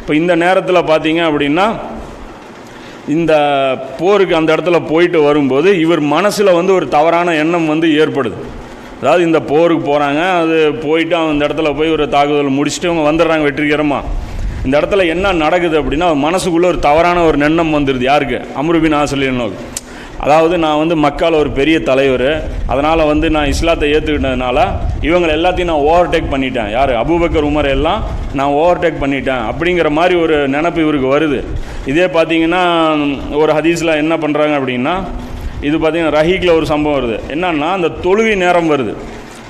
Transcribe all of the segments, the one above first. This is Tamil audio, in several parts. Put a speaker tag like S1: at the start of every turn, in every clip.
S1: இப்போ இந்த நேரத்தில் பார்த்தீங்க அப்படின்னா இந்த போருக்கு அந்த இடத்துல போயிட்டு வரும்போது இவர் மனசில் வந்து ஒரு தவறான எண்ணம் வந்து ஏற்படுது. அதாவது இந்த போருக்கு போகிறாங்க, அது போயிட்டு அந்த இடத்துல போய் ஒரு தாக்குதல் முடிச்சுட்டு அவங்க வந்துடுறாங்க வெற்றிகரமாக. இந்த இடத்துல என்ன நடக்குது அப்படின்னா மனசுக்குள்ளே ஒரு தவறான ஒரு எண்ணம் வந்துடுது. யாருக்கு? அம்ரு பின் ஆஸ் ரலியல்லாஹு. அதாவது நான் வந்து மக்கால ஒரு பெரிய தலைவர், அதனால் வந்து நான் இஸ்லாத்தை ஏற்றுக்கிட்டதுனால இவங்களை எல்லாத்தையும் நான் ஓவர்டேக் பண்ணிட்டேன். யார்? அபூபக்கர் உமர் எல்லாம் நான் ஓவர்டேக் பண்ணிட்டேன் அப்படிங்கிற மாதிரி ஒரு நினப்பு இவருக்கு வருது. இதே பார்த்தீங்கன்னா ஒரு ஹதீஸில் என்ன பண்ணுறாங்க அப்படின்னா, இது பார்த்திங்கன்னா ரஹீக்கில் ஒரு சம்பவம் வருது. என்னன்னா அந்த தொழுகை நேரம் வருது.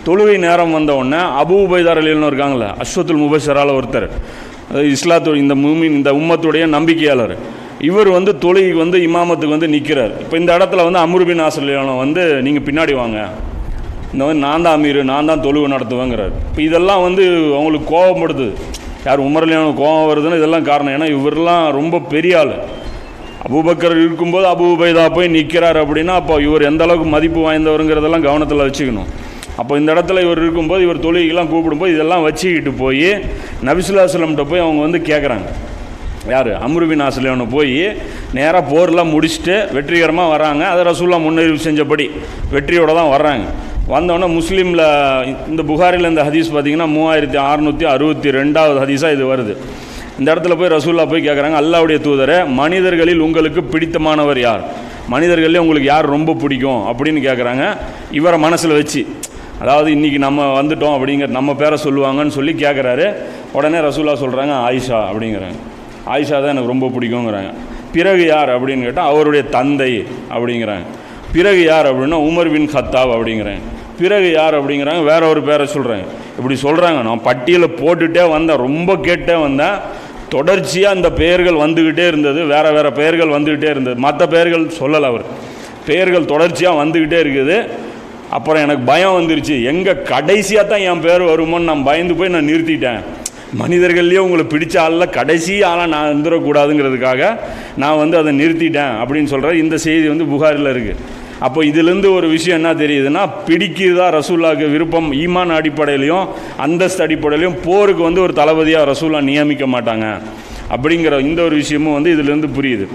S1: தொழுகை நேரம் வந்த உடனே அபூ உபைதா ரலியல்லாஹு இருக்காங்களே, அஷ்வத்துல் முபஷரால ஒருத்தர், இஸ்லாத்து இந்த மூமின் இந்த உம்மத்துடைய நம்பிக்கையாளர், இவர் வந்து தொழுகைக்கு வந்து இமாமத்துக்கு வந்து நிற்கிறார். இப்போ இந்த இடத்துல வந்து அம்ரு பின் ஆஸ் ரலியல்லாஹு வந்து நீங்கள் பின்னாடி வாங்க, இந்த மாதிரி நான் தான் அமீர், நான் தான் தொழுகை நடத்துவேங்கிறார். இப்போ இதெல்லாம் வந்து அவங்களுக்கு கோபப்படுது. யார்? உமர் ரலியல்லாஹு கோபம் வருதுன்னு இதெல்லாம் காரணம். ஏன்னா இவரெல்லாம் ரொம்ப பெரிய ஆள். அபூபக்கர் இருக்கும்போது அபூ உபைதா போய் நிற்கிறார் அப்படின்னா அப்போ இவர் எந்த அளவுக்கு மதிப்பு வாய்ந்தவருங்கிறதெல்லாம் கவனத்தில் வச்சுக்கணும். அப்போ இந்த இடத்துல இவர் இருக்கும்போது இவர் தொழுகைக்கெல்லாம் கூப்பிடும்போது இதெல்லாம் வச்சுக்கிட்டு போய் நபி ஸல்லல்லாஹு அலைஹி வஸல்லம் போய் அவங்க வந்து கேட்குறாங்க. யார்? அம்ரு பின் ஆஸ் ரலியல்லாஹு போய் நேராக போர்லாம் முடிச்சுட்டு வெற்றிகரமாக வராங்க. அதை ரசூலுல்லாஹ் முன்னறிவு செஞ்சபடி வெற்றியோடு தான் வர்றாங்க. வந்தோடனே முஸ்லீமில் இந்த புகாரில் இந்த ஹதீஸ் பார்த்திங்கன்னா 3662வது ஹதீஸாக இது வருது. இந்த இடத்துல போய் ரசூலுல்லாஹ் போய் கேட்குறாங்க, அல்லாஹ்வுடைய தூதரே, மனிதர்களில் உங்களுக்கு பிடித்தமானவர் யார்? மனிதர்களே உங்களுக்கு யார் ரொம்ப பிடிக்கும் அப்படின்னு கேட்குறாங்க. இவரை மனசில் வச்சு, அதாவது இன்றைக்கி நம்ம வந்துட்டோம் அப்படிங்கிற நம்ம பேரை சொல்லுவாங்கன்னு சொல்லி கேட்குறாரு. உடனே ரசூலுல்லாஹ் சொல்கிறாங்க ஆயிஷா அப்படிங்கிறாங்க. ஆயிஷா தான் எனக்கு ரொம்ப பிடிக்குங்கிறாங்க. பிறகு யார் அப்படின்னு கேட்டால் அவருடைய தந்தை அப்படிங்கிறாங்க. பிறகு யார் அப்படின்னா உமர் பின் கத்தாப் அப்படிங்கிறாங்க. பிறகு யார் அப்படிங்கிறாங்க, வேற ஒரு பேரை சொல்கிறாங்க. இப்படி சொல்கிறாங்க. நான் பட்டியலை போட்டுகிட்டே வந்தேன், ரொம்ப கேட்டே வந்தேன். தொடர்ச்சியாக அந்த பெயர்கள் வந்துக்கிட்டே இருந்தது, வேறு வேறு பெயர்கள் வந்துக்கிட்டே இருந்தது. மற்ற பெயர்கள் சொல்லலை, அவர் பெயர்கள் தொடர்ச்சியாக வந்துக்கிட்டே இருக்குது. அப்புறம் எனக்கு பயம் வந்துருச்சு, எங்கே கடைசியாக தான் என் பேர் வருமோன்னு நான் பயந்து போய் நான் நிறுத்திட்டேன். மனிதர்கள்லேயே உங்களுக்கு பிடிச்ச ஆளில் கடைசி ஆளாக நான் இருந்துடக்கூடாதுங்கிறதுக்காக நான் வந்து அதை நிறுத்திட்டேன் அப்படின்னு சொல்கிற இந்த செய்தி வந்து புகாரில் இருக்குது. அப்போ இதிலேருந்து ஒரு விஷயம் என்ன தெரியுதுன்னா, பிடிக்குதா ரசூலுல்லாஹ்க்கு விருப்பம் ஈமான் அடிப்படையிலையும் அந்தஸ்து அடிப்படையிலையும் போருக்கு வந்து ஒரு தளபதியாக ரசூலுல்லாஹ் நியமிக்க மாட்டாங்க அப்படிங்கிற இந்த ஒரு விஷயமும் வந்து இதிலேருந்து புரியுது.